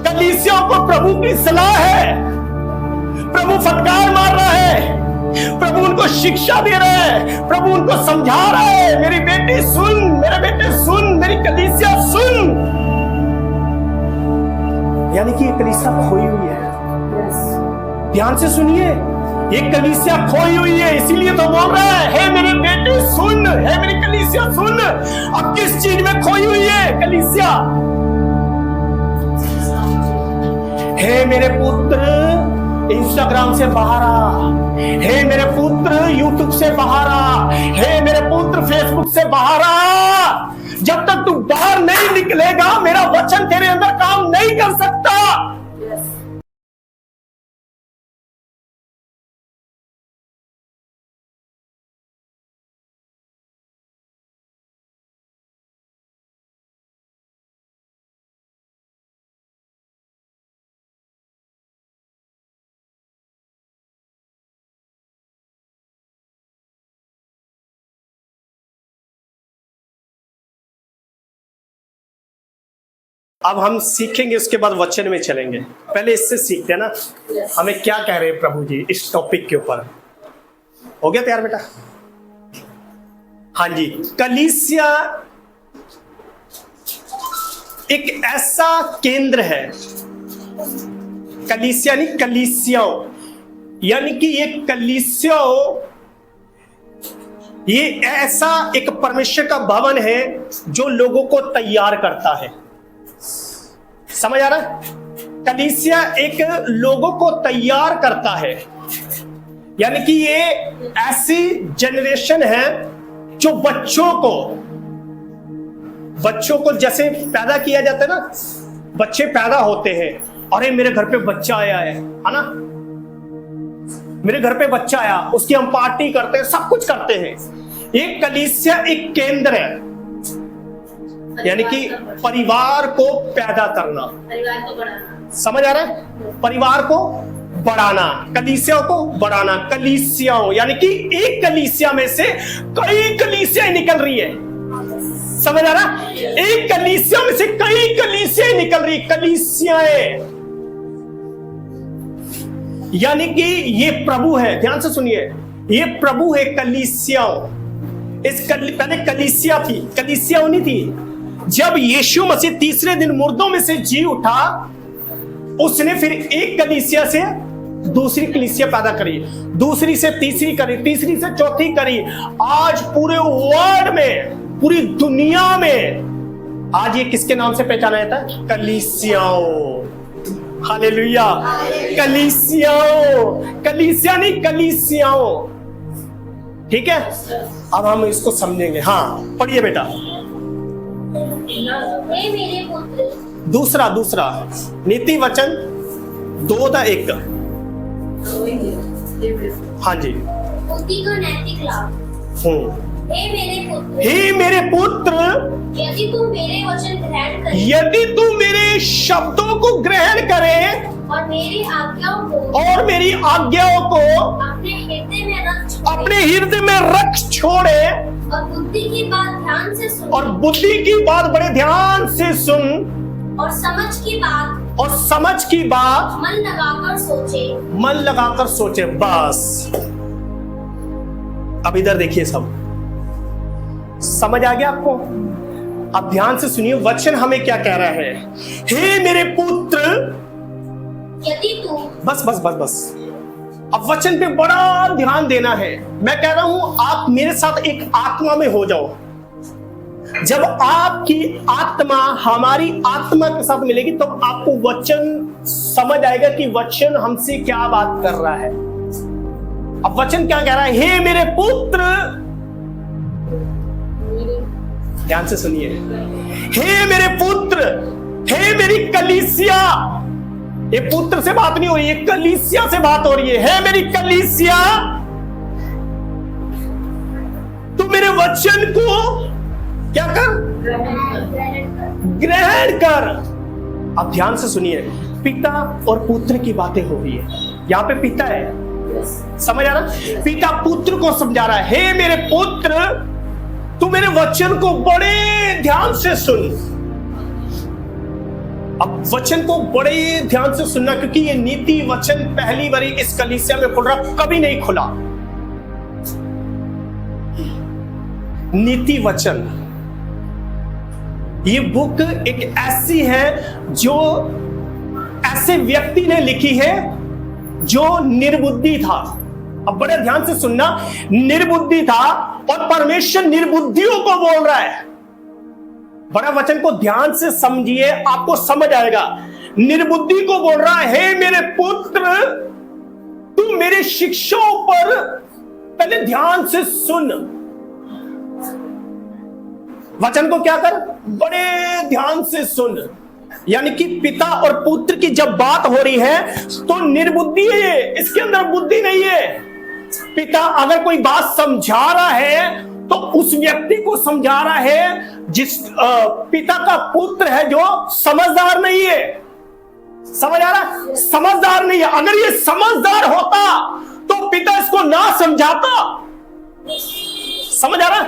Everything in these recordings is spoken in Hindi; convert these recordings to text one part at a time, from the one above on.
कलीसिया को प्रभु की सलाह है। प्रभु फटकार मार रहा है, प्रभु उनको शिक्षा दे रहा है, प्रभु उनको समझा रहा है, मेरी बेटी सुन, मेरे बेटे सुन, मेरी कलीसिया सुन। यानी कि ये कलीसिया खोई हुई है। ध्यान से सुनिए, ये कलीसिया खोई हुई है, इसीलिए तो बोल रहा है, हे मेरे बेटे सुन, हे मेरी कलीसिया सुन। अब किस चीज में खोई हुई है कलीसिया? हे मेरे पुत्र इंस्टाग्राम से बाहर आ, हे मेरे पुत्र यूट्यूब से बाहर आ, हे मेरे पुत्र फेसबुक से बाहर आ। जब तक तू बाहर नहीं निकलेगा मेरा वचन तेरे अंदर काम नहीं कर सकता। अब हम सीखेंगे, उसके बाद वचन में चलेंगे। पहले इससे सीखते हैं ना, हमें क्या कह रहे हैं प्रभु जी इस टॉपिक के ऊपर। हो गया तैयार बेटा? हाँ जी, कलीसिया एक ऐसा केंद्र है, कलीसिया नहीं कलीसियाओं, यानी कि ये कलीसियाओं ये ऐसा एक परमेश्वर का भवन है जो लोगों को तैयार करता है। समझ आ रहा है? कलीसिया एक लोगों को तैयार करता है, यानी कि ये ऐसी जनरेशन है जो बच्चों को जैसे पैदा किया जाता है ना, बच्चे पैदा होते हैं, अरे मेरे घर पे बच्चा आया है ना, मेरे घर पे बच्चा आया, उसकी हम पार्टी करते हैं, सब कुछ करते हैं। एक कलीसिया एक केंद्र है, यानी कि परिवार को पैदा करना, परिवार को बढ़ाना। समझ आ रहा है? परिवार को बढ़ाना, कलीसिया को बढ़ाना। कलीसियाओं यानी कि एक कलीसिया में से कई कलीसियाएं निकल रही है। समझ आ रहा? एक कलीसिया में से कई कलीसियाएं निकल रही, कलीसियाएं यानी कि ये प्रभु है। ध्यान से सुनिए, ये प्रभु है कलीसियाओं। पहले कलीसिया थी, कलीसियाओं नहीं थी। जब यीशु मसीह तीसरे दिन मुर्दों में से जी उठा, उसने फिर एक कलीसिया से दूसरी कलीसिया पैदा करी, दूसरी से तीसरी करी, तीसरी से चौथी करी। आज पूरे वर्ल्ड में, पूरी दुनिया में आज ये किसके नाम से पहचाना जाता है? कलीसियाओं। हालेलुया, कलीसियाओं, कलीसिया नहीं कलीसियाओं। ठीक है, अब हम इसको समझेंगे। हाँ पढ़िए बेटा। हे मेरे पुत्र, दूसरा नीति वचन 2:1। हाँ जी, बुद्धि का नैतिक लाभ। हे मेरे पुत्र, यदि तुम मेरे वचन ग्रहण करे, यदि तुम मेरे शब्दों को ग्रहण करे और मेरी आज्ञाओं को अपने हृदय में रख छोड़े और बुद्धि की बात ध्यान से सुन, और बुद्धि की बात बड़े ध्यान से सुन, और समझ की बात मन लगाकर सोचे। बस अब इधर देखिए, सब समझ आ गया आपको? अब ध्यान से सुनिए, वचन हमें क्या कह रहा है। हे मेरे पुत्र, यदि तू बस अब वचन पे बड़ा ध्यान देना है। मैं कह रहा हूं आप मेरे साथ एक आत्मा में हो जाओ। जब आपकी आत्मा हमारी आत्मा के साथ मिलेगी तो आपको वचन समझ आएगा कि वचन हमसे क्या बात कर रहा है। अब वचन क्या कह रहा है? हे मेरे पुत्र, ध्यान से सुनिए, हे मेरे पुत्र, हे मेरी कलीसिया। ये पुत्र से बात नहीं हो रही है, कलीसिया से बात हो रही है। हे मेरी कलीसिया, तू मेरे वचन को क्या कर? ग्रहण कर। अब ध्यान से सुनिए, पिता और पुत्र की बातें हो रही है। यहां पे पिता है, समझ आ रहा? पिता पुत्र को समझा रहा है, हे मेरे पुत्र, तू मेरे वचन को बड़े ध्यान से सुन। अब वचन को बड़े ध्यान से सुनना, क्योंकि ये नीति वचन पहली बारी इस कलीसिया में खुल रहा, कभी नहीं खुला। नीति वचन, ये बुक एक ऐसी है जो ऐसे व्यक्ति ने लिखी है जो निर्बुद्धि था। अब बड़े ध्यान से सुनना, निर्बुद्धि था और परमेश्वर निर्बुद्धियों को बोल रहा है। बड़ा वचन को ध्यान से समझिए, आपको समझ आएगा। निर्बुद्धि को बोल रहा है, हे मेरे पुत्र, तू मेरे शिक्षाओं पर पहले ध्यान से सुन। वचन को क्या कर, बड़े ध्यान से सुन। यानी कि पिता और पुत्र की जब बात हो रही है तो निर्बुद्धि है, इसके अंदर बुद्धि नहीं है। पिता अगर कोई बात समझा रहा है तो उस व्यक्ति को समझा रहा है जिस पिता का पुत्र है जो समझदार नहीं है। समझ आ रहा, समझदार नहीं है। अगर ये समझदार होता तो पिता इसको ना समझाता। समझ आ रहा,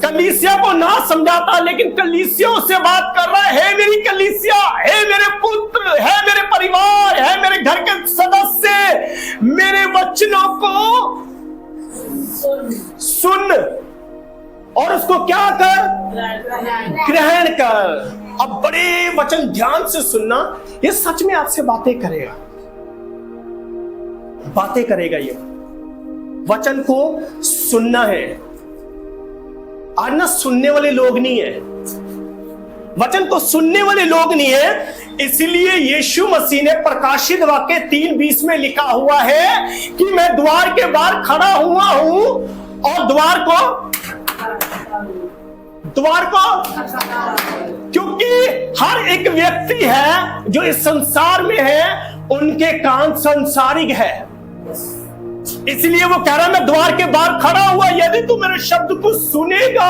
कलीसिया को ना समझाता, लेकिन कलीसियों से बात कर रहा है, मेरी कलीसिया है, मेरे पुत्र है, मेरे परिवार है, मेरे घर के सदस्य, मेरे वचनों को सुन और उसको क्या कर, ग्रहण कर। अब बड़े वचन ध्यान से सुनना, ये सच में आपसे बातें करेगा, बातें करेगा। ये वचन को सुनना है। आज ना सुनने वाले लोग नहीं है, वचन को सुनने वाले लोग नहीं है। इसलिए यीशु मसीह ने प्रकाशित वाक्य 3:20 में लिखा हुआ है कि मैं द्वार के बाहर खड़ा हुआ हूं और द्वार को क्योंकि हर एक व्यक्ति है जो इस संसार में है, उनके कान संसारिक है। इसलिए वो कह रहा है मैं द्वार के बाहर खड़ा हुआ, यदि तू मेरे शब्द को सुनेगा।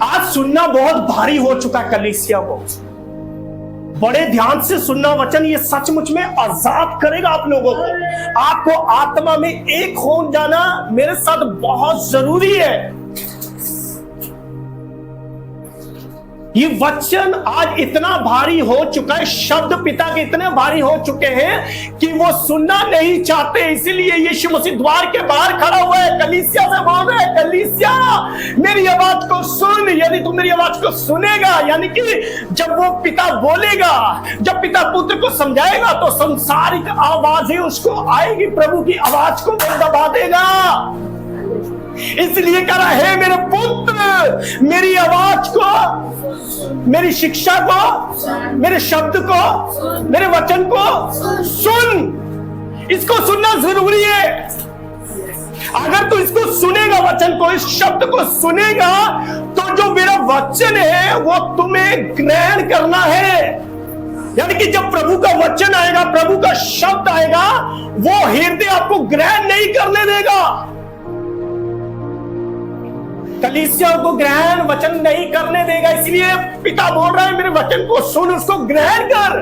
आज सुनना बहुत भारी हो चुका है कलीसिया को। बड़े ध्यान से सुनना वचन, ये सचमुच में आजाद करेगा आप लोगों को। आपको आत्मा में एक हो जाना मेरे साथ बहुत जरूरी है। ये वचन आज इतना भारी हो चुका है, शब्द पिता के इतने भारी हो चुके हैं कि वो सुनना नहीं चाहते। इसीलिए यीशु मसीह द्वार के बाहर खड़ा हुआ है, कलीसिया से बोल रहा है, कलीसिया मेरी आवाज को सुन। यदि तू मेरी आवाज को सुनेगा, यानी कि जब वो पिता बोलेगा, जब पिता पुत्र को समझाएगा तो संसारिक आवाज ही उसको आएगी, प्रभु की आवाज को वो दबा देगा। इसलिए कह रहा है मेरे पुत्र, मेरी आवाज को, मेरी शिक्षा को, मेरे शब्द को, मेरे वचन को सुन। इसको सुनना जरूरी है। अगर तू इसको सुनेगा, वचन को, इस शब्द को सुनेगा, तो जो मेरा वचन है वो तुम्हें ग्रहण करना है। यानी कि जब प्रभु का वचन आएगा, प्रभु का शब्द आएगा, वो हृदय आपको ग्रहण नहीं करने देगा। कलीसिया को ग्रहण वचन नहीं करने देगा। इसलिए पिता बोल रहा है मेरे वचन को सुन, उसको ग्रहण कर।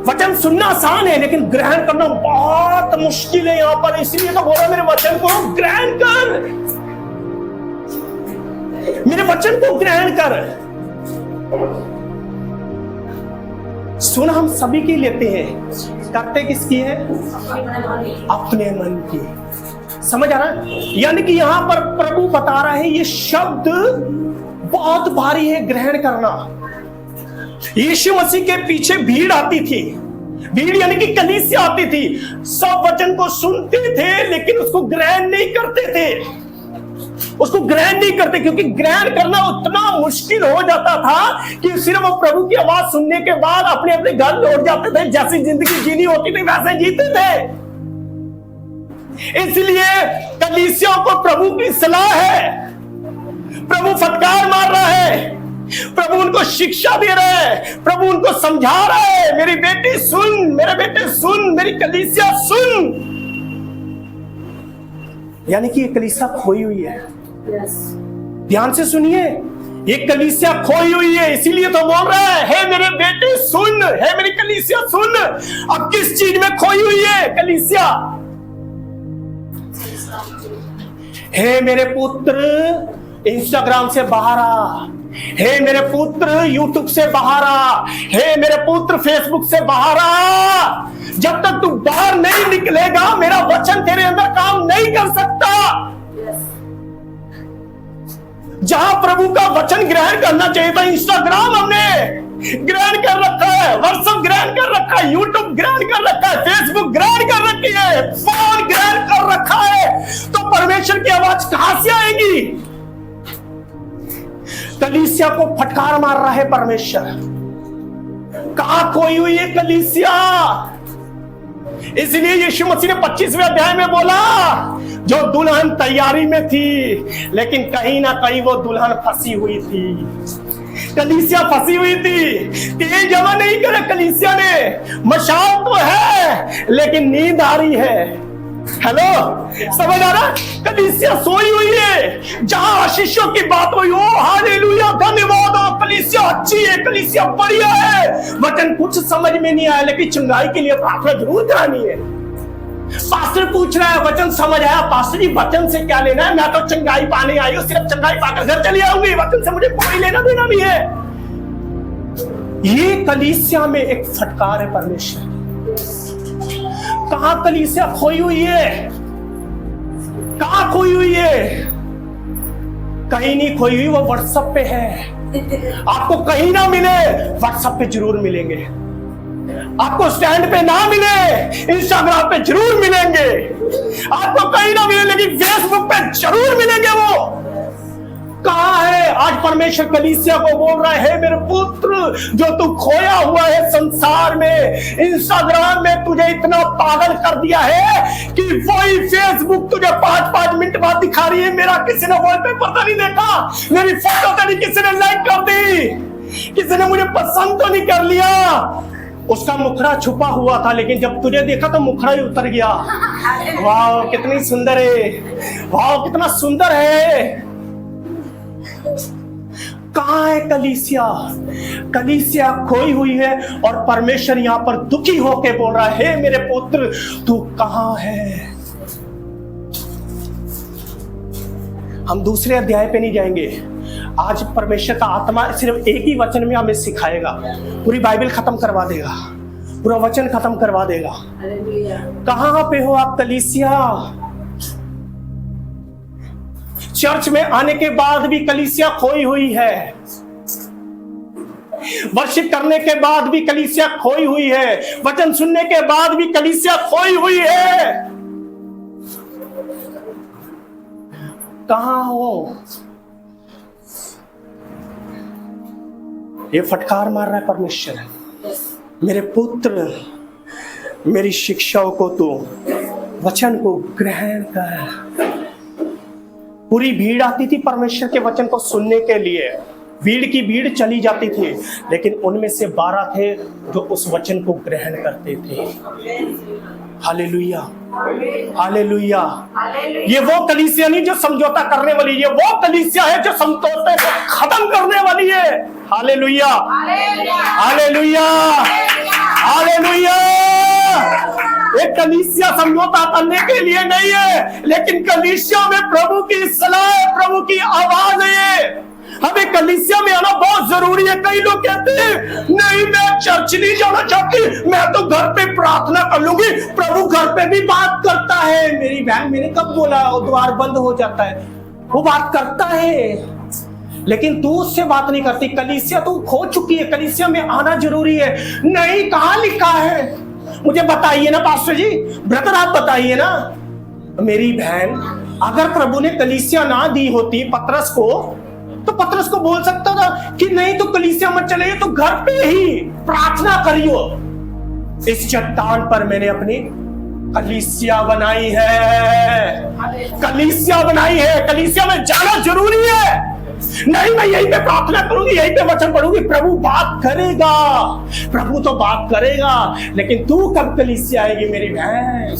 वचन सुनना आसान है, लेकिन ग्रहण करना बहुत मुश्किल है यहां पर। इसलिए तो बोल रहा है मेरे वचन को ग्रहण कर, मेरे वचन को ग्रहण कर। सुन हम सभी की लेते हैं, करते किसकी है? अपने मन की। समझ आ रहा है? यानी कि यहां पर प्रभु बता रहा है ये शब्द बहुत भारी है ग्रहण करना। यीशु मसीह के पीछे भीड़ आती थी, भीड़ यानी कि कलीसिया आती थी। सब वचन को सुनते थे लेकिन उसको ग्रहण नहीं करते थे, उसको ग्रहण नहीं करते, क्योंकि ग्रहण करना उतना मुश्किल हो जाता था कि सिर्फ वो प्रभु की आवाज सुनने के बाद अपने अपने घर लौट जाते थे। जैसी जिंदगी जीनी होती थी वैसे जीते थे। इसलिए कलीसिया को प्रभु की सलाह है, प्रभु फटकार मार रहा है, प्रभु उनको शिक्षा दे रहा है, प्रभु उनको समझा रहा है, मेरी बेटी सुन, मेरे बेटे सुन, मेरी कलीसिया सुन। यानी कि ये कलीसिया खोई हुई है। ध्यान से सुनिए, ये कलीसिया खोई हुई है। इसीलिए तो बोल रहा है मेरे बेटे सुन, है मेरी कलीसिया सुन। अब किस चीज में खोई हुई है कलीसिया? हे मेरे पुत्र, इंस्टाग्राम से बाहर आ, हे मेरे पुत्र यूट्यूब से बाहर आ, हे मेरे पुत्र फेसबुक से बाहर आ। जब तक तू बाहर नहीं निकलेगा मेरा वचन तेरे अंदर काम नहीं कर सकता। जहां प्रभु का वचन ग्रहण करना चाहिए था, इंस्टाग्राम हमने ग्रहण कर रखा है, व्हाट्सएप ग्रहण कर रखा है, यूट्यूब ग्रहण कर रखा है, फेसबुक ग्रहण कर रखी है, फोन ग्रहण कर रखा है, तो परमेश्वर की आवाज कहां से आएगी? कलीसिया को फटकार मार रहा है परमेश्वर। कहां खोई हुई है कलीसिया? इसलिए यीशु मसीह ने 25वें अध्याय में बोला, जो दुल्हन तैयारी में थी लेकिन कहीं ना कहीं वो दुल्हन फंसी हुई थी, कलीसिया फंसी हुई थी। तेल जमा नहीं करे कलीसिया ने, मशाल तो है लेकिन नींद आ रही है। हेलो, समझ आ रहा? कलीसिया सोई हुई है। जहां आशीषों की बात हुई, ओ हालेलुया, धन्यवाद, कलीसिया अच्छी है, कलीसिया बढ़िया है। वचन कुछ समझ में नहीं आया लेकिन चंगाई के लिए प्रार्थना जरूर करानी है। पास्टर पूछ रहा है वचन समझ आया? पास्टर जी वचन से क्या लेना है, मैं तो चंगाई पाने आई हूं, सिर्फ चंगाई पाकर घर चली आऊंगी, वचन से मुझे कोई लेना देना नहीं है। ये कलीसिया में एक फटकार है परमेश्वर। कहां कलीसिया खोई हुई है? कहां खोई हुई है? कहीं नहीं खोई हुई, वो व्हाट्सएप पे है। आपको कहीं ना मिले, व्हाट्सएप पे जरूर मिलेंगे। आपको स्टैंड पे ना मिले, इंस्टाग्राम पे जरूर मिलेंगे। आपको कहीं ना मिले लेकिन फेसबुक पे जरूर मिलेंगे। वो कहां है? आज परमेश्वर कलीसिया को बोल रहा है, मेरे पुत्र, जो तू खोया हुआ है संसार में, इंस्टाग्राम में तुझे इतना पागल कर दिया है कि वही फेसबुक तुझे 5-5 मिनट बाद दिखा रही है, मेरा किसी ने वॉलपेपर तो नहीं देखा, मेरी फोटो तो नहीं किसी ने लाइक कर दी, किसी ने मुझे पसंद तो नहीं कर लिया। उसका मुखड़ा छुपा हुआ था लेकिन जब तुझे देखा तो मुखड़ा ही उतर गया। वाह कितनी सुंदर है, वाह कितना सुंदर है। कहां है कलीसिया? कलीसिया खोई हुई है और परमेश्वर यहां पर दुखी होके बोल रहा है, हे मेरे पुत्र तू कहां है? हम दूसरे अध्याय पे नहीं जाएंगे। आज परमेश्वर का आत्मा सिर्फ एक ही वचन में हमें सिखाएगा, पूरी बाइबल खत्म करवा देगा, पूरा वचन खत्म करवा देगा। कहां पे हो आप कलीसिया? चर्च में आने के बाद भी कलीसिया खोई हुई है, वर्शिप करने के बाद भी कलीसिया खोई हुई है, वचन सुनने के बाद भी कलीसिया खोई हुई है। कहां हो? ये फटकार मार रहा है परमेश्वर, मेरे पुत्र, मेरी शिक्षाओं को तो वचन को ग्रहण कर। पूरी भीड़ आती थी परमेश्वर के वचन को सुनने के लिए, भीड़ की भीड़ चली जाती थी, लेकिन उनमें से 12 थे जो उस वचन को ग्रहण करते थे। Hallelujah, hallelujah. ये वो कलीसिया नहीं जो समझौता करने वाली, ये वो कलीसिया है जो समझौते को खत्म करने वाली है। Hallelujah, hallelujah, hallelujah. एक कलीसिया समझौता करने के लिए नहीं है, लेकिन कलीसिया में प्रभु की सलाह है, प्रभु की आवाज है। हमें कलीसिया में आना बहुत जरूरी है। कई लोग कहते हैं नहीं मैं चर्च नहीं जाना चाहती, मैं तो घर पे प्रार्थना कर लूंगी। प्रभु घर पे भी बात करता है। मेरी बहन, मैंने कब बोला वो द्वार बंद हो जाता है? वो बात करता है लेकिन तू उससे बात नहीं करती। कलीसिया तू खो चुकी है, कलीसिया में आना जरूरी है। नहीं, कहां लिखा है? मुझे बताइए ना पास्टर जी, ब्रदर आप बताइए ना। मेरी बहन, अगर प्रभु ने कलीसिया ना दी होती पतरस को, तो पतरस को बोल सकता था कि नहीं तो कलीसिया मत चले, तो घर पे ही प्रार्थना करियो। इस चट्टान पर मैंने अपनी कलीसिया बनाई है, कलीसिया बनाई है। कलीसिया में जाना जरूरी है। नहीं मैं यहीं पे प्रार्थना करूंगी, यहीं पे वचन पढ़ूंगी, प्रभु बात करेगा, प्रभु तो बात करेगा, लेकिन तू कब कलीसिया आएगी मेरी बहन?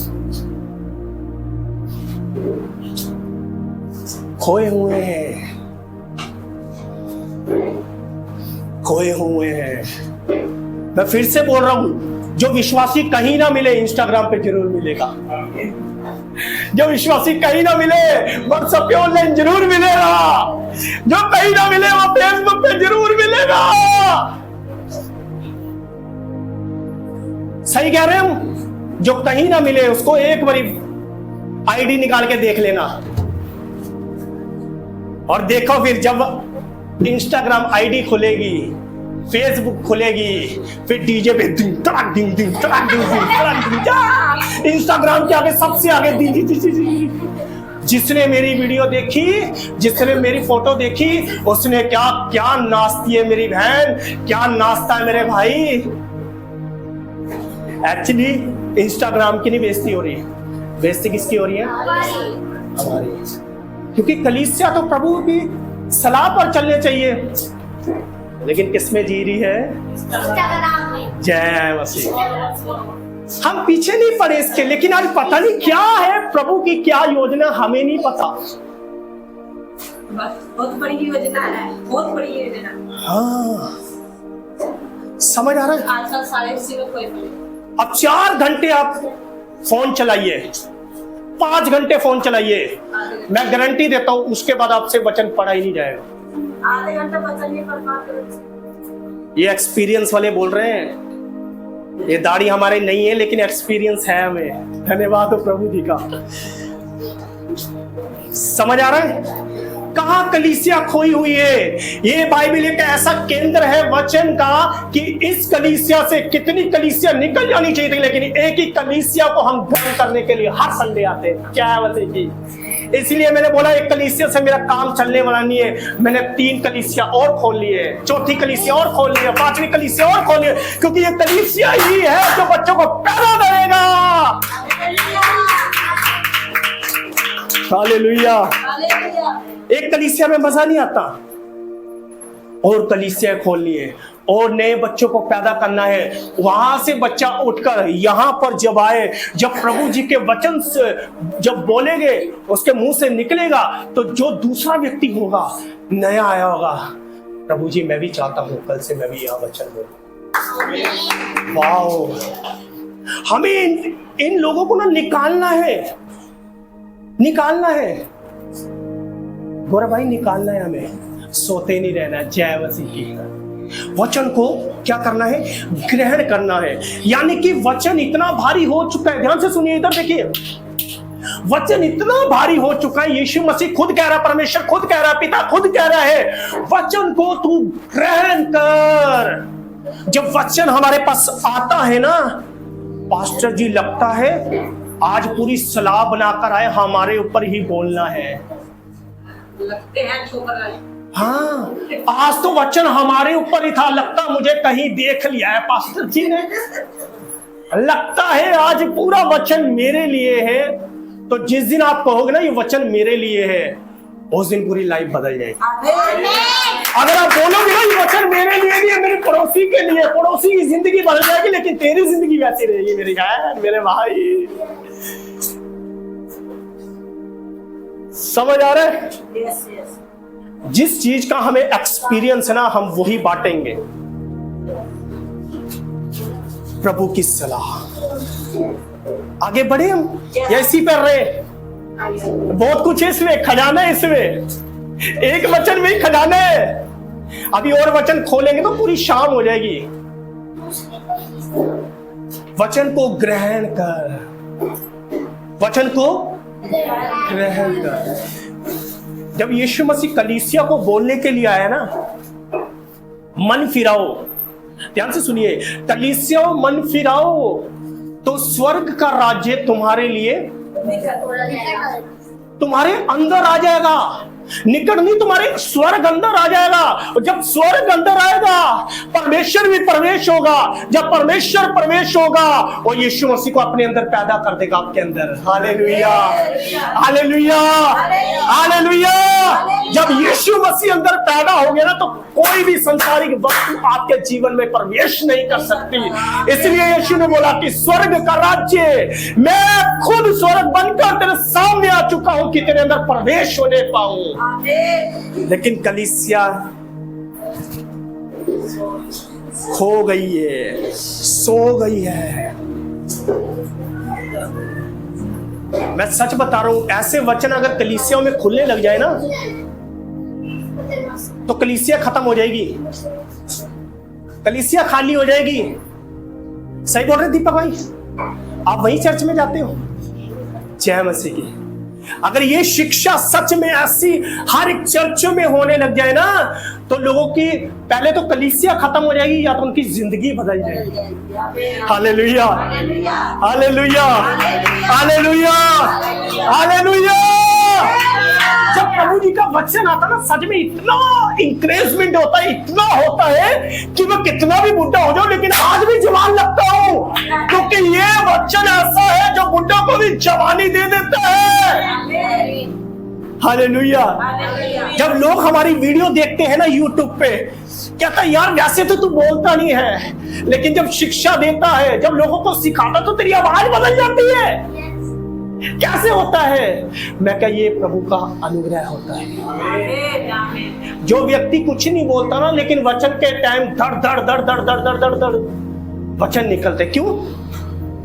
खोए हुए हैं, खोए हुए हैं। मैं फिर से बोल रहा हूं, जो विश्वासी कहीं ना मिले इंस्टाग्राम पे जरूर मिलेगा। जो विश्वासी कहीं ना मिले व्हाट्सएप पे ऑनलाइन जरूर मिलेगा। जो कहीं ना मिले वो फेसबुक पे जरूर मिलेगा। सही कह रहे हूं? जो कहीं ना मिले उसको एक बारी आईडी निकाल के देख लेना, और देखो फिर जब इंस्टाग्राम आईडी खुलेगी, फेसबुक खुलेगी, फिर डीजे पे दिन तड़क दिन दिन तड़क दिन दिन तड़क दिन जा, इंस्टाग्राम के आगे सबसे आगे दिन दिन दिन। जिसने मेरी वीडियो देखी, जिसने मेरी फोटो देखी, उसने क्या क्या नाचती है मेरी बहन, क्या नाचता है मेरे भाई। एक्चुअली इंस्टाग्राम की नहीं बेइज्जती हो रही, बेइज्जती किसकी हो रही है? हमारी। क्योंकि कलीसिया तो प्रभु की सलाह पर चलने चाहिए, लेकिन किसमें जी रही है? जय मसीह। हम पीछे नहीं पड़े इसके, लेकिन आज पता नहीं क्या है प्रभु की, क्या योजना हमें नहीं पता। बहुत बड़ी योजना है, बहुत बड़ी योजना। हाँ, समझ आ रहा है? आजकल सारे उसी में कोई नहीं। अब 4 घंटे आप फोन चलाइए, 5 घंटे फोन चलाइए, मैं गारंटी देता हूं उसके बाद आपसे वचन पढ़ा ही नहीं जाएगा। आधे घंटे वचन नहीं पढ़ पाते। ये एक्सपीरियंस वाले बोल रहे हैं। ये दाढ़ी हमारे नहीं है, लेकिन एक्सपीरियंस है हमें। धन्यवाद हो प्रभु जी का। समझ आ रहा है? कहां कलीसिया खोई हुई है? ये बाइबल एक ऐसा केंद्र है वचन का कि इस कलीसिया से कितनी कलीसिया निकल जानी चाहिए थी, लेकिन एक ही कलीसिया को हम ग्रहण करने के लिए हर संडे आते हैं। क्या बात की? इसलिए मैंने बोला एक कलीसिया से मेरा काम चलने वाला नहीं है। मैंने 3 कलीसिया और खोल लिए, 4थी कलीसिया और खोल लिया, 5वीं कलीसिया और खोल लिया, क्योंकि ये कलीसिया ही है जो बच्चों को पैदा करेगा। हालेलुया। एक कलीसिया में मजा नहीं आता, और कलीसिया खोलनी है और नए बच्चों को पैदा करना है। वहां से बच्चा उठकर यहाँ पर जब आए, जब प्रभु जी के वचन से जब बोलेंगे, उसके मुंह से निकलेगा, तो जो दूसरा व्यक्ति होगा, नया आया होगा, प्रभु जी मैं भी चाहता हूं कल से मैं भी यह वचन बोलूं। वाह, हमें इन लोगों को ना निकालना है, निकालना है गोरा भाई, निकालना है हमें। सोते नहीं रहना। जय मसीह की। वचन को क्या करना है? ग्रहण करना है। यानी कि वचन इतना भारी हो चुका है, ध्यान से सुनिए, इधर देखिए, वचन इतना भारी हो चुका है। यीशु मसीह खुद कह रहा, परमेश्वर खुद कह रहा, पिता खुद कह रहा है, वचन को तू ग्रहण कर। जब वचन हमारे पास आता है ना, पास्टर जी लगता है आज पूरी सलाह बनाकर आए, हमारे ऊपर ही बोलना है। लगते हैं छोकर। हाँ, आज तो वचन हमारे ऊपर ही था। लगता मुझे कहीं देख लिया है पास्टर जी ने, लगता है आज पूरा वचन मेरे लिए है। तो जिस दिन आप कहोगे ना ये वचन मेरे लिए है, उस दिन पूरी लाइफ बदल जाएगी। अगर आप बोलोगे ना ये वचन मेरे लिए नहीं है, मेरे पड़ोसी के लिए, पड़ोसी की जिंदगी बदल जाएगी, लेकिन तेरी जिंदगी वैसी रहेगी मेरी बहन, मेरे भाई। समझ आ रहा है? Yes yes. जिस चीज का हमें एक्सपीरियंस है ना, हम वही बांटेंगे। प्रभु की सलाह। आगे बढ़े हम या इसी पर रहे? बहुत कुछ है इसमें, खजाना है इसमें, एक वचन में ही खजाना है। अभी और वचन खोलेंगे तो पूरी शाम हो जाएगी। वचन को ग्रहण कर, वचन को ग्रहण कर। जब यीशु मसीह कलीसिया को बोलने के लिए आया ना, मन फिराओ, ध्यान से सुनिए, कलीसिया मन फिराओ तो स्वर्ग का राज्य तुम्हारे लिए तुम्हारे अंदर आ जाएगा। निकट नहीं, तुम्हारे स्वर्ग अंदर आ जाएगा। और जब स्वर्ग अंदर आएगा, परमेश्वर भी प्रवेश होगा। जब परमेश्वर प्रवेश होगा, और यीशु मसीह को अपने अंदर पैदा कर देगा, आपके अंदर। Hallelujah, hallelujah, hallelujah. जब यीशु मसीह अंदर पैदा हो गया ना, तो कोई भी संसारिक वस्तु आपके जीवन में प्रवेश नहीं कर सकती। इसलिए यीशु ने बोला कि स्वर्ग का राज्य, मैं खुद स्वर्ग बनकर तेरे सामने आ चुका हूं कि तेरे अंदर प्रवेश होने पाऊं। लेकिन कलीसिया खो गई है, सो गई है। मैं सच बता रहा हूं, ऐसे वचन अगर कलीसियाओं में खुलने लग जाए ना तो कलीसिया खत्म हो जाएगी, कलीसिया खाली हो जाएगी। सही बोल रहे दीपक भाई? आप वही चर्च में जाते हो? जय मसीह की। अगर ये शिक्षा सच में ऐसी हर एक चर्चों में होने लग जाए ना तो लोगों की पहले तो कलीसिया खत्म हो जाएगी या तो उनकी जिंदगी बदल जाएगी। Hallelujah, hallelujah, hallelujah, hallelujah. जब प्रभु जी का वचन आता ना सच में इतना इंकरेजमेंट होता है, इतना होता है कि मैं कितना भी बुढ़ा हो जाऊं लेकिन आज भी जवान लगता हूं, क्योंकि ये वचन ऐसा है जो बुढ़ा को भी जवानी दे देता है। हालेलुया। जब लोग हमारी वीडियो देखते हैं ना यूट्यूब पे, कहता है यार वैसे तो तू बोलता नहीं है, लेकिन जब शिक्षा देता है, जब लोगों को सिखाता तो तेरी आवाज बदल जाती है। कैसे होता है? मैं क्या, ये प्रभु का अनुग्रह होता है। जो व्यक्ति कुछ नहीं बोलता ना लेकिन वचन के टाइम धड़ धड़ धड़ धड़ धड़ धड़ धड़ धड़ वचन निकलते। क्यों?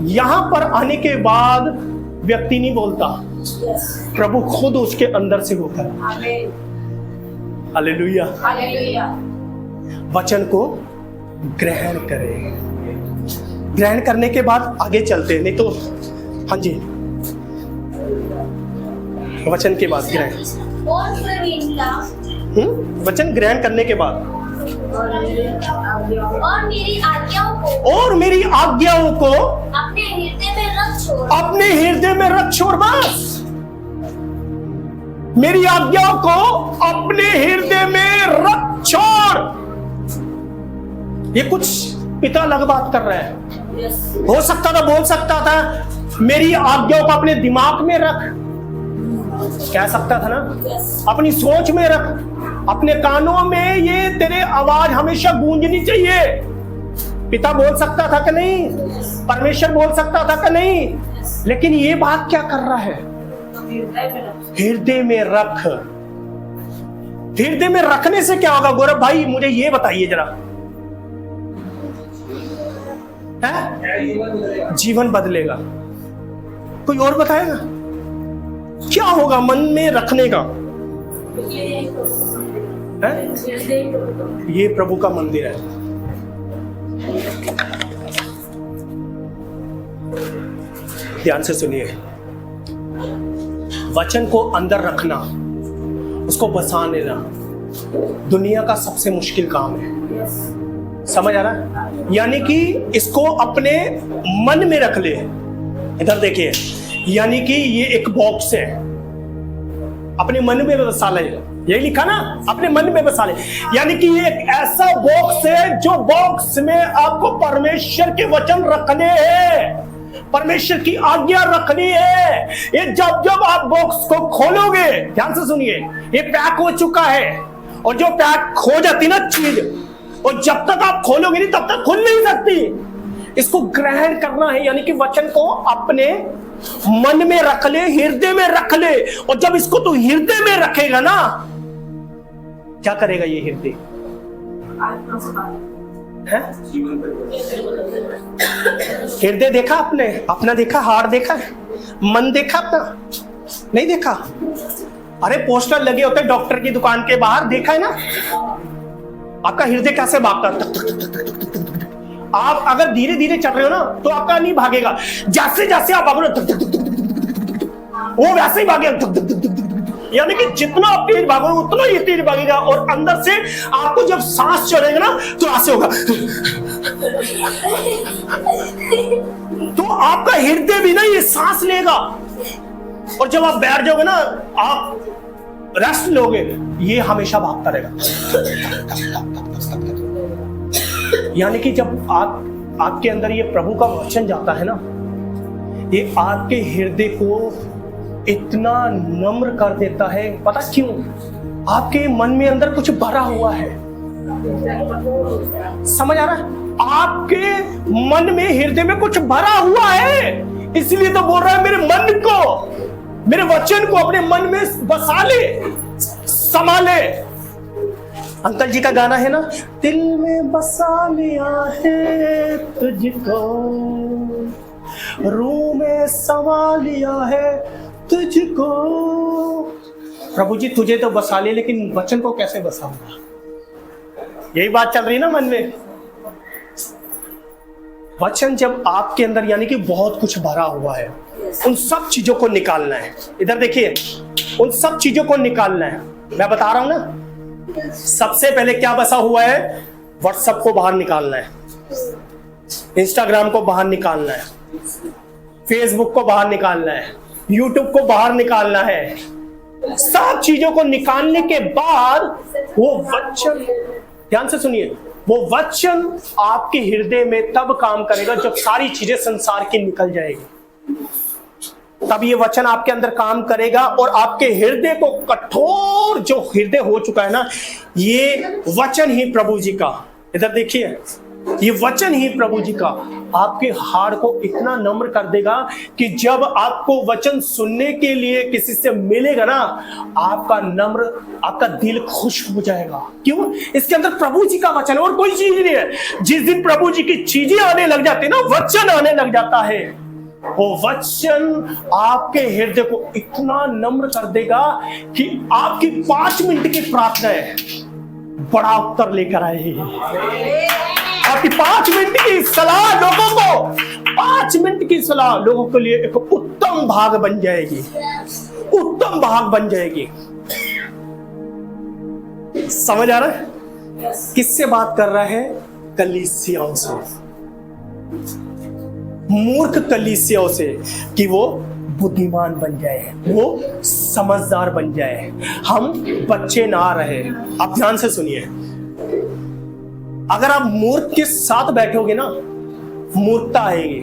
यहां पर आने के बाद व्यक्ति नहीं बोलता, प्रभु खुद उसके अंदर से होता है। हालेलुया। वचन को ग्रहण करें। ग्रहण करने के बाद आगे चलते, नहीं तो हाँ जी, वचन के बाद ग्रहण। वचन ग्रहण करने के बाद और मेरी आज्ञाओं को अपने हृदय में रख छोड़। अपने हृदय में रख छोड़। बस मेरी आज्ञाओं को अपने हृदय में रख छोड़। ये कुछ पिता अलग बात कर रहा है। हो सकता था, बोल सकता था मेरी आज्ञाओं को अपने दिमाग में रख, कह सकता था ना, अपनी सोच में रख, अपने कानों में ये तेरे आवाज हमेशा गूंजनी चाहिए। पिता बोल सकता था कि नहीं? परमेश्वर बोल सकता था कि नहीं? लेकिन ये बात क्या कर रहा है? हृदय में रख। हृदय में रखने से क्या होगा गौरव भाई, मुझे ये बताइए जरा। है? जीवन बदलेगा। कोई और बताएगा क्या होगा मन में रखने का? है? ये प्रभु का मंदिर है। ध्यान से सुनिए, वचन को अंदर रखना, उसको बसा लेना दुनिया का सबसे मुश्किल काम है। समझ आ रहा है? यानी कि इसको अपने मन में रख ले। इधर देखिए, यानी कि ये एक बॉक्स है, अपने मन में बसा ले। यही लिखा ना, अपने मन में बसा ले। यानी कि ये एक ऐसा बॉक्स है जो बॉक्स में आपको परमेश्वर के वचन रखने हैं, परमेश्वर की आज्ञा रखनी है। ये जब जब आप बॉक्स को खोलोगे, ध्यान से सुनिए, ये पैक हो चुका है, और जो पैक खो जाती ना चीज, और जब तक आप खोलोगे नहीं तब तक खुल नहीं सकती। इसको ग्रहण करना है, यानी कि वचन को अपने मन में रख ले, हृदय में रख ले। और जब इसको तू हृदय में रखेगा ना, क्या करेगा ये हृदय? हृदय देखा आपने? अपना देखा? हार्ट देखा? मन देखा अपना? नहीं देखा? अरे पोस्टर लगे होते डॉक्टर की दुकान के बाहर, देखा है ना? आपका हृदय कैसे भागता? आप अगर धीरे धीरे चल रहे हो ना तो आपका नहीं भागेगा। जैसे जैसे आप भागोगे वो वैसे ही भागेगा। यानी कि जितना आप तेज भागोगे उतना ये तेज भागेगा, और अंदर से आपको जब सांस चढ़ेगा ना तो ऐसे होगा। तो आपका हृदय भी ना ये सांस लेगा, और जब आप बैठ जाओगे ना, आप रेस्ट लोगे, ये हमेशा भागता रहेगा। यानी कि जब आपके अंदर ये प्रभु का वचन जाता है ना, ये आपके हृदय को इतना नम्र कर देता है। पता क्यों? आपके मन में अंदर कुछ भरा हुआ है। समझ आ रहा है? आपके मन में, हृदय में कुछ भरा हुआ है, इसलिए तो बोल रहा है मेरे मन को, मेरे वचन को अपने मन में बसा ले, संभाले। अंकल जी का गाना है ना, दिल में बसा लिया है तुझको, रूह में समा लिया है तुझको। प्रभु जी तुझे तो बसा लिया, लेकिन वचन को कैसे बसाऊंगा? यही बात चल रही है ना मन में। वचन जब आपके अंदर, यानी कि बहुत कुछ भरा हुआ है, उन सब चीजों को निकालना है। इधर देखिए, उन सब चीजों को निकालना है। मैं बता रहा हूं ना, सबसे पहले क्या बसा हुआ है? व्हाट्सएप को बाहर निकालना है, इंस्टाग्राम को बाहर निकालना है, फेसबुक को बाहर निकालना है, यूट्यूब को बाहर निकालना है। सब चीजों को निकालने के बाद वो वचन, ध्यान से सुनिए, वो वचन आपके हृदय में तब काम करेगा जब सारी चीजें संसार की निकल जाएगी। तब ये वचन आपके अंदर काम करेगा और आपके हृदय को, कठोर जो हृदय हो चुका है ना, ये वचन ही प्रभु जी का, इधर देखिए, ये वचन ही प्रभु जी का आपके हार्ट को इतना नम्र कर देगा कि जब आपको वचन सुनने के लिए किसी से मिलेगा ना, आपका नम्र, आपका दिल खुश हो जाएगा। क्यों? इसके अंदर प्रभु जी का वचन है और कोई चीज नहीं है। जिस दिन प्रभु जी की चीजें आने लग जाती है ना, वचन आने लग जाता है, वो वचन आपके हृदय को इतना नम्र कर देगा कि आपकी 5 मिनट की प्रार्थना है, बड़ा उत्तर लेकर आएगी। आपकी 5 मिनट की सलाह लोगों को, 5 मिनट की सलाह लोगों के लिए एक उत्तम भाग बन जाएगी, उत्तम भाग बन जाएगी। समझ आ रहा है? किससे बात कर रहा है? कलीसियाओं से, मूर्ख कलीसियाओं से, कि वो बुद्धिमान बन जाए, वो समझदार बन जाए, हम बच्चे ना रहे। आप ध्यान से सुनिए, अगर आप मूर्ख के साथ बैठोगे ना, मूर्खता आएगी।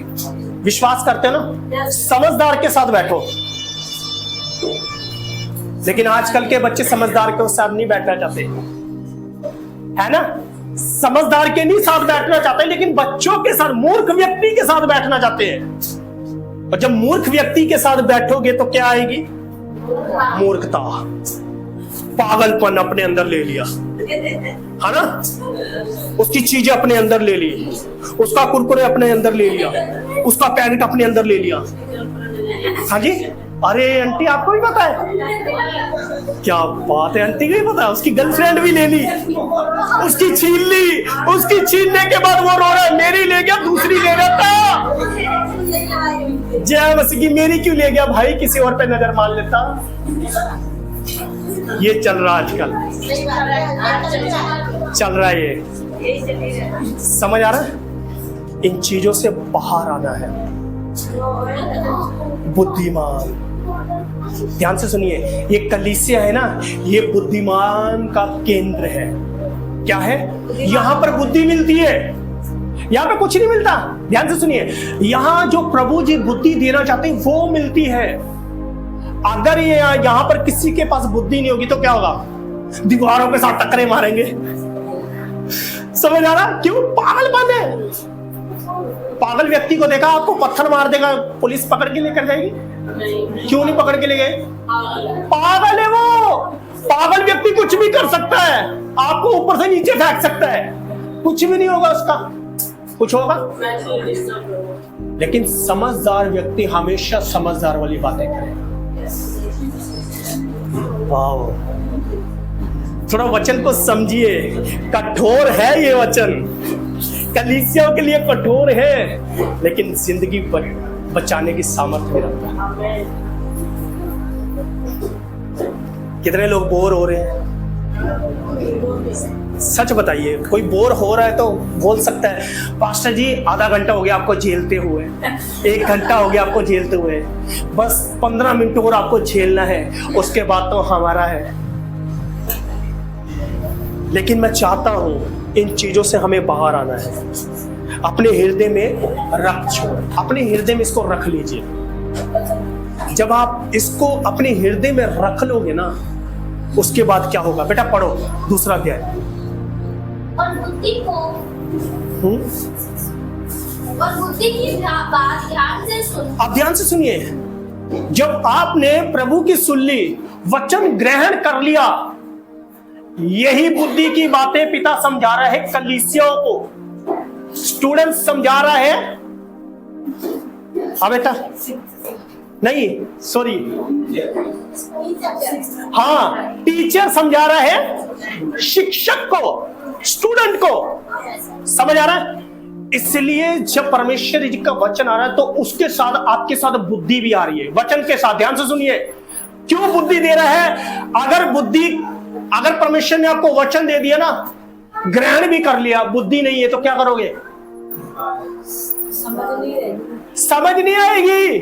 विश्वास करते हो ना? समझदार के साथ बैठो। लेकिन आजकल के बच्चे समझदार के साथ नहीं बैठना चाहते, है ना? समझदार के नहीं साथ बैठना चाहते, लेकिन बच्चों के साथ, मूर्ख व्यक्ति के साथ बैठना चाहते हैं। और जब मूर्ख व्यक्ति के साथ बैठोगे तो क्या आएगी? मूर्खता, पागलपन अपने अंदर ले लिया, है ना? उसकी चीजें अपने अंदर ले ली, उसका कुरकुरे अपने अंदर ले लिया, उसका पैकेट अपने अंदर ले लिया। हाँ जी, अरे आंटी आपको भी पता है? क्या बात है, आंटी को भी पता है। उसकी गर्लफ्रेंड भी ले ली, उसकी छीन ली, उसकी छीनने के बाद वो रो रहा है, मेरी ले गया, दूसरी ले रहा था। जय मसीह की, मेरी क्यों ले गया भाई, किसी और पे नजर मार लेता। ये चल रहा आजकल, चल रहा है ये। समझ आ रहा है? इन चीजों से बाहर आना है। बुद्धिमान, ध्यान से सुनिए, ये कलीसिया है ना, ये बुद्धिमान का केंद्र है। क्या है? यहां पर बुद्धि मिलती है, यहां पे कुछ नहीं मिलता। ध्यान से सुनिए, यहां जो प्रभु जी बुद्धि देना चाहते हैं वो मिलती है। अगर ये यहां पर किसी के पास बुद्धि नहीं होगी तो क्या होगा? दीवारों के साथ टक्करे मारेंगे। समझ आ रहा? क्यों? पागलपन है। पागल व्यक्ति को देखा, आपको पत्थर मार देगा, पुलिस पकड़ के लेकर जाएगी? क्यों नहीं पकड़ के ले गए? पागल है वो। पागल व्यक्ति कुछ भी कर सकता है, आपको ऊपर से नीचे फेंक सकता है, कुछ भी नहीं होगा उसका। कुछ होगा? लेकिन समझदार व्यक्ति हमेशा समझदार वाली बातें करेगा। वाओ, थोड़ा वचन को समझिए, कठोर है ये वचन, कलीसियाओं के लिए कठोर है, लेकिन जिंदगी बचाने की सामर्थ्य में रखता है। कितने लोग बोर हो रहे हैं? सच बताइए, कोई बोर हो रहा है तो बोल सकता है, पास्टर जी आधा घंटा हो गया आपको झेलते हुए, 1 घंटा हो गया आपको झेलते हुए, बस 15 मिनट और आपको झेलना है, उसके बाद तो हमारा है। लेकिन मैं चाहता हूं इन चीजों से हमें बाहर आना है। अपने हृदय में रख छोड़, अपने हृदय में इसको रख लीजिए। जब आप इसको अपने हृदय में रख लोगे ना, उसके बाद क्या होगा? बेटा पढ़ो दूसरा अध्याय। और बुद्धि की बात ध्यान से सुन। अब ध्यान से सुनिए, जब आपने प्रभु की सुन ली, वचन ग्रहण कर लिया, यही बुद्धि की बातें पिता समझा रहा है कलीसियाओं को, स्टूडेंट समझा रहा है। हाँ बेटा, नहीं सॉरी, हाँ टीचर समझा रहा है शिक्षक को, स्टूडेंट को। समझ आ रहा है? इसलिए जब परमेश्वर जी का वचन आ रहा है तो उसके साथ आपके साथ बुद्धि भी आ रही है, वचन के साथ। ध्यान से सुनिए, क्यों बुद्धि दे रहा है? अगर परमेश्वर ने आपको वचन दे दिया ना, ग्रहण भी कर लिया, बुद्धि नहीं है तो क्या करोगे? समझ नहीं आएगी,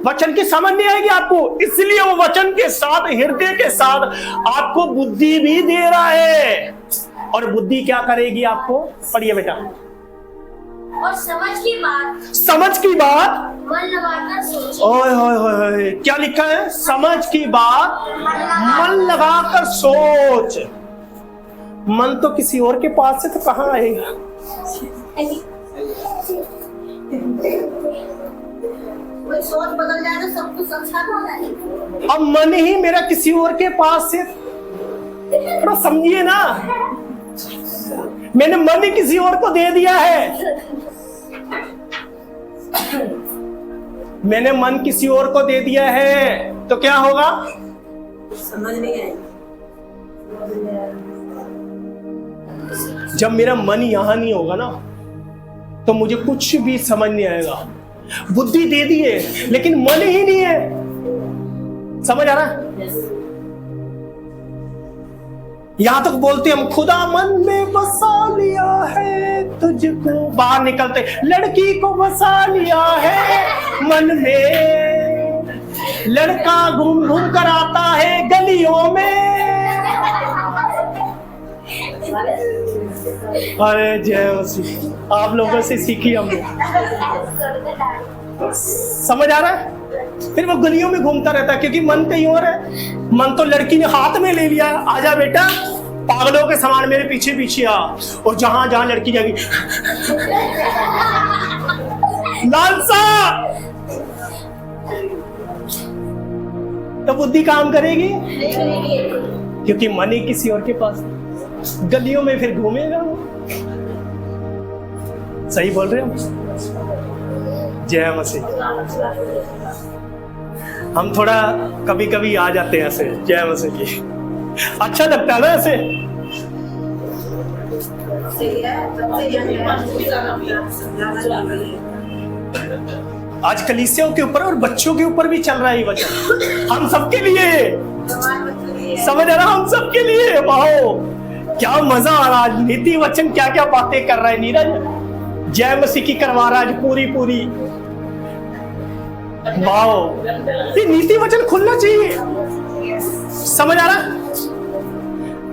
वचन की समझ नहीं आएगी आपको। इसलिए वो वचन के साथ, हृदय के साथ आपको बुद्धि भी दे रहा है। और बुद्धि क्या करेगी आपको? पढ़िए बेटा। और समझ की बात मन लगाकर सोचो। ओए होए होए, क्या लिखा है? समझ की बात मन लगाकर सोच। मन तो किसी और के पास से तो कहां आएगा? कोई सोच बदल जाए तो सब कुछ अच्छा हो जाए। अब मन ही मेरा किसी और के पास से, थोड़ा समझिए ना, मैंने मन ही किसी और को दे दिया है। मैंने मन किसी और को दे दिया है तो क्या होगा? समझ नहीं आई। जब मेरा मन यहां नहीं होगा ना तो मुझे कुछ भी समझ नहीं आएगा। बुद्धि दे दी है लेकिन मन ही नहीं है। समझ आ रहा है? यहां तक बोलते हम, खुदा मन में बसा लिया है तुझको। बाहर निकलते, लड़की को बसा लिया है मन में, लड़का घूम घूम कर आता है गलियों में। अरे जय मसीह, आप लोगों से सीखी हम लोग। समझ आ रहा है? फिर वो गलियों में घूमता रहता है क्योंकि मन कहीं और है। मन तो लड़की ने हाथ में ले लिया, आजा बेटा पागलों के समान मेरे पीछे पीछे आ। और जहां जहां लड़की जाएगी, लालसा, तो बुद्धि काम करेगी क्योंकि मन ही किसी और के पास। गलियों में फिर घूमेगा वो। सही बोल रहे हो? जय मसीह। हम थोड़ा कभी कभी आ जाते हैं ऐसे, जय मसीह की। अच्छा लगता है ना ऐसे। आज कलीसियाओं के ऊपर और बच्चों के ऊपर भी चल रहा है ये वचन, हम सबके लिए। समझ आ रहा? हम सबके लिए। वाओ, क्या मजा आ रहा है। नीति वचन क्या क्या बातें कर रहा है नीरज। जय मसीह की करवा रहा है पूरी पूरी। वाओ, ये नीति वचन खुलना चाहिए। समझ आ रहा?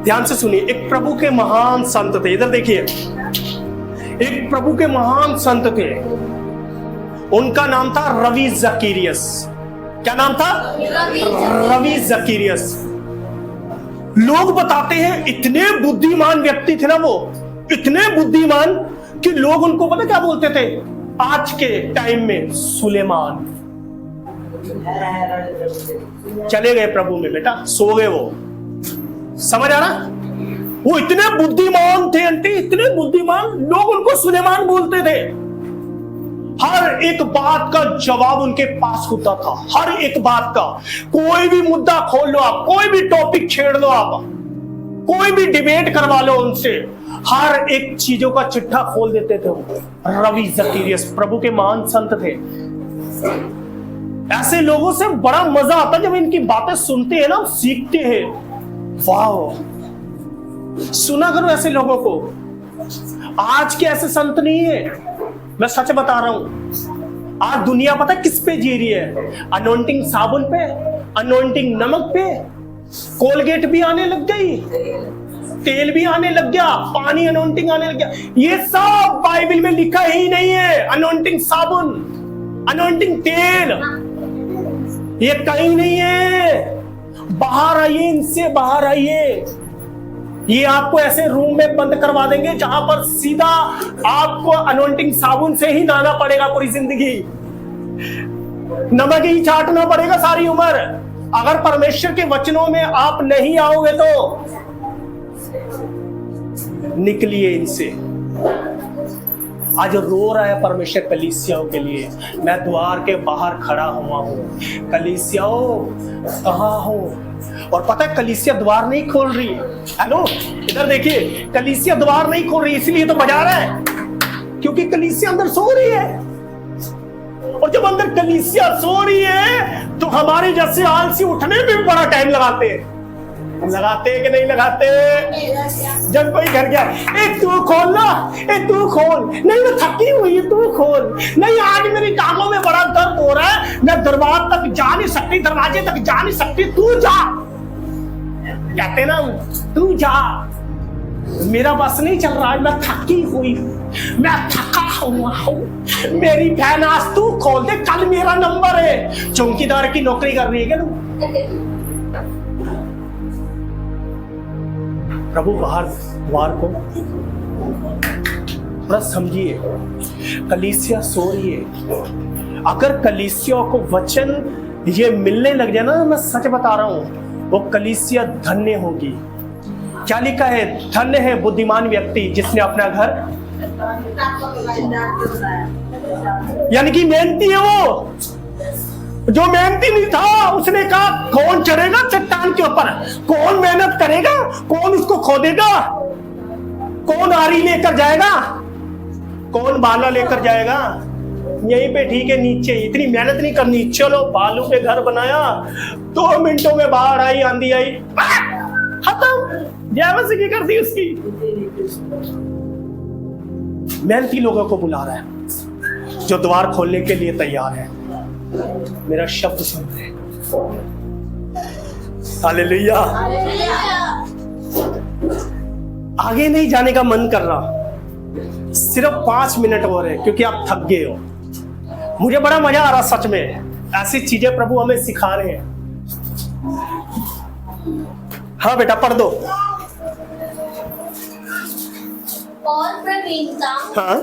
ध्यान से सुनिए। एक प्रभु के महान संत थे, इधर देखिए। एक प्रभु के महान संत थे, उनका नाम था रवि जकीरियस। क्या नाम था? रवि जकीरियस। लोग बताते हैं इतने बुद्धिमान व्यक्ति थे ना वो, इतने बुद्धिमान कि लोग उनको पता क्या बोलते थे आज के टाइम में? सुलेमान। चले गए प्रभु में बेटा, सो गए वो। समझ आ रहा? वो इतने बुद्धिमान थे आंटी, इतने बुद्धिमान, लोग उनको सुलेमान बोलते थे। हर एक बात का जवाब उनके पास होता था, हर एक बात का। कोई भी मुद्दा खोल लो आप, कोई भी टॉपिक छेड़ लो आप, कोई भी डिबेट करवा लो उनसे, हर एक चीजों का चिट्ठा खोल देते थे वो। रवि जकीरियस प्रभु के महान संत थे। ऐसे लोगों से बड़ा मजा आता जब इनकी बातें सुनते हैं ना, सीखते हैं। वाह, सुना करो ऐसे लोगों को। आज के ऐसे संत नहीं है, मैं सच बता रहा हूं। आज दुनिया पता किस पे जी रही है? अनोइंटिंग साबुन पे, अनोइंटिंग नमक पे। कोलगेट भी आने लग गई, तेल भी आने लग गया, पानी अनोइंटिंग आने लग गया। ये सब बाइबल में लिखा ही नहीं है। अनोइंटिंग साबुन, अनोइंटिंग तेल, ये कहीं नहीं है। बाहर आइए, इनसे बाहर आइए। ये आपको ऐसे रूम में बंद करवा देंगे जहां पर सीधा आपको अनोइंटिंग साबुन से ही नहाना पड़ेगा पूरी जिंदगी, नमक ही चाटना पड़ेगा सारी उम्र। अगर परमेश्वर के वचनों में आप नहीं आओगे तो निकलिए इनसे। आज रो रहा है परमेश्वर कलीसियाओं के लिए। मैं द्वार के बाहर खड़ा हुआ हूँ, कलीसियाओं कहाँ हो? और पता है कलीसिया द्वार नहीं खोल रही। हेलो, इधर देखिए, कलीसिया द्वार नहीं खोल रही, इसलिए तो बजा रहा है, क्योंकि कलीसिया अंदर सो रही है। और जब अंदर कलीसिया सो रही है तो हमारे जैसे आलसी उठने में भी बड़ा टाइम लगाते हैं। हम लगाते हैं कि नहीं लगाते? जब कोई घर गया, ए तू खोल ना, ए तू खोल, नहीं मैं थकी हुई है, तू खोल, नहीं आज मेरी टांगों में बड़ा दर्द हो रहा है, मैं दरवाजे तक जा नहीं सकती, दरवाजे तक जा नहीं सकती, तू जा। कहते ना, तू जा, मेरा बस नहीं चल रहा है, मैं थकी हुई, मैं थका हुआ हूँ, मेरी बहन आज तू खोल दे, कल मेरा नंबर है। चौकीदार की नौकरी कर रही है क्या तू? प्रभु बाहर द्वार को थोड़ा समझिए, कलीसिया सो रही है। अगर कलीसिया को वचन ये मिलने लग जाए ना, मैं सच बता रहा हूं, वो कलीसिया धन्य होगी। क्या लिखा है? धन्य है बुद्धिमान व्यक्ति जिसने अपना घर, यानी कि मेहनती है वो। जो मेहनती नहीं था उसने कहा कौन चढ़ेगा चट्टान के ऊपर, कौन मेहनत करेगा, कौन उसको खोदेगा, कौन आरी लेकर जाएगा, कौन बाला लेकर जाएगा, यहीं पे ठीक है, नीचे इतनी मेहनत नहीं करनी, चलो बालू पे घर बनाया, 2 मिनटों में बाढ़ आई, आंधी आई, खत्म, जय कर दी उसकी। मेहनती लोगों को बुला रहा है जो द्वार खोलने के लिए तैयार है। मेरा शब्द सुन रहे हैं? हालेलुया। आगे नहीं जाने का मन कर रहा, सिर्फ 5 मिनट और है, क्योंकि आप थक गए हो। मुझे बड़ा मजा आ रहा सच में, ऐसी चीजें प्रभु हमें सिखा रहे हैं। हाँ बेटा पढ़ दो। और प्रवीणता हाँ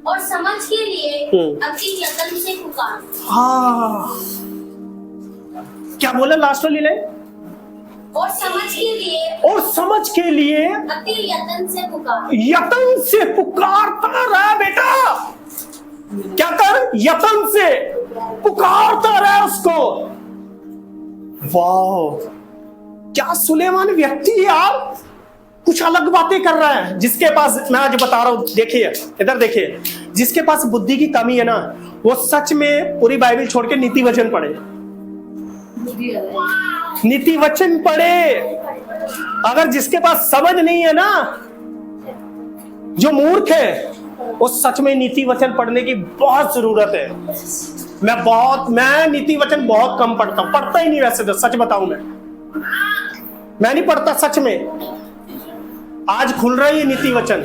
और समझ के लिए अति यत्न से पुकार। हाँ, क्या बोला लास्ट वाली लाइन? और समझ के लिए, और समझ के लिए अति यत्न से पुकार। यत्न से पुकारता रहा बेटा। क्या कर? यत्न से पुकारता रहा उसको। वाह, क्या सुलेमान व्यक्ति है यार, कुछ अलग बातें कर रहा है। जिसके पास, मैं आज बता रहा हूं, देखिए इधर देखिए, जिसके पास बुद्धि की कमी है ना, वो सच में पूरी बाइबल छोड़ के नीति वचन पढ़े, नीति वचन पढ़े। अगर जिसके पास समझ नहीं है ना, जो मूर्ख है, वो सच में नीति वचन पढ़ने की बहुत जरूरत है। मैं नीति वचन बहुत कम पढ़ता हूं, पढ़ता ही नहीं वैसे तो, सच बताऊं मैं नहीं पढ़ता सच में। आज खुल रहा है ये नीति वचन,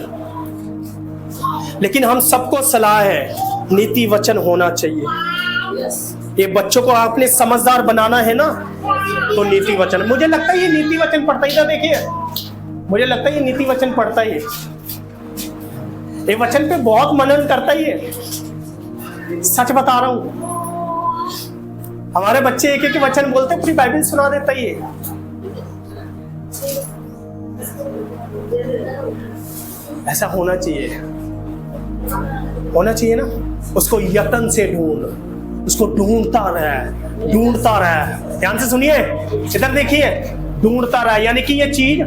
लेकिन हम सबको सलाह है नीति वचन होना चाहिए। ये बच्चों को आपने समझदार बनाना है ना, तो नीति वचन, मुझे लगता है ये नीति वचन पढ़ता ही था। देखिए मुझे लगता है ये नीति वचन पढ़ता ही है, ये वचन पे बहुत मनन करता ही है, सच बता रहा हूं। हमारे बच्चे एक एक वचन बोलते, पूरी बाइबल सुना देता ही है। ऐसा होना चाहिए ना। उसको यत्न से ढूंढ, उसको ढूंढता रहा। ध्यान से सुनिए, इधर देखिए, ढूंढता रहा, यानी कि ये चीज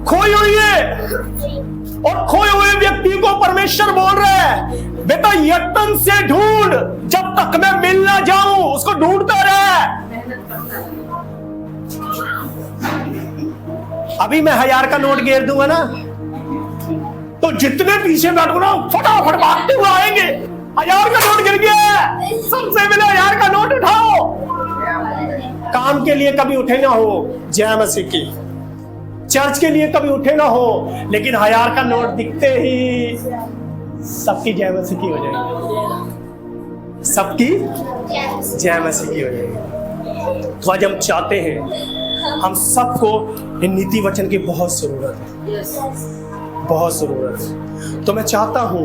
खोई हुई है। और खोए हुए व्यक्ति को परमेश्वर बोल रहा है, बेटा यत्न से ढूंढ, जब तक मैं मिल ना जाऊं, उसको ढूंढता रहा। अभी मैं 1000 का नोट घेर दूंगा ना, तो जितने पीछे बैठो ना, फटाफट भागते हुए आएंगे। 1000 का नोट गिर गया, सबसे पहले 1000 का नोट उठाओ। काम के लिए कभी उठे ना हो, जय मसीह की, चर्च के लिए कभी उठे ना हो, लेकिन 1000 का नोट दिखते ही सबकी जय मसीह की हो जाएगी, सबकी जय मसीह की हो जाएगी। तो आज हम चाहते हैं, हम सबको इन नीति वचन की बहुत जरूरत है, बहुत जरूरत है। तो मैं चाहता हूं